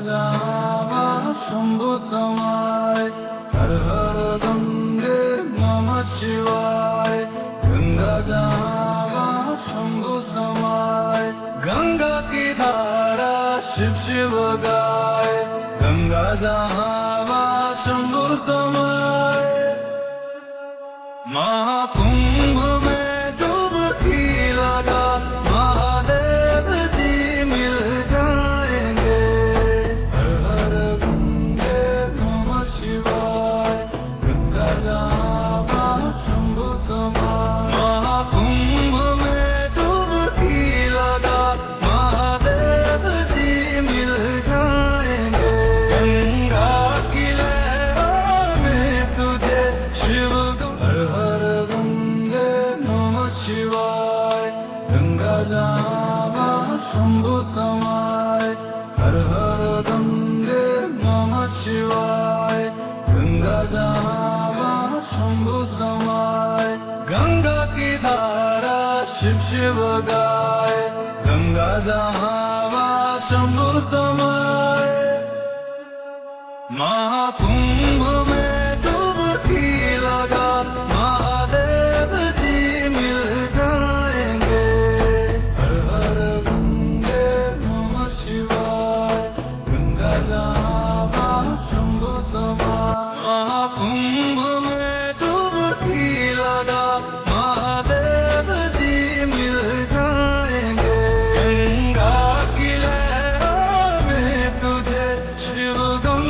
जावा शंभु समाय हर हर गंगे नमः शिवाय गंगा जावा शंभु समाय गंगा की धारा शिव शिव गाय गंगा जावा शंभु समाय महाकुंभ में डुबकी लगा महादेव जी मिल जाएंगे हर हर गंगे नमः शिवाय गंगा जावा शंभु समाय महाकुंभ में डुबकी लगा महादेव जी मिल जाएंगे गंगा की लहरों में तुझे शिव हर हर गंगे नमः शिवाय गंगा जावा शंभु समाय हर हर गंगे नमः शिवाय गंगा जावा शंभु समाय गंगा की धारा शिव शिव गाय गंगा जावा शंभु समाय महाकुंभ में डुबकी लगा महादेव जी मिल जाएंगे हर हर गंगे नमः शिवाय गंगा जावा शंभु समाय महाकुंभ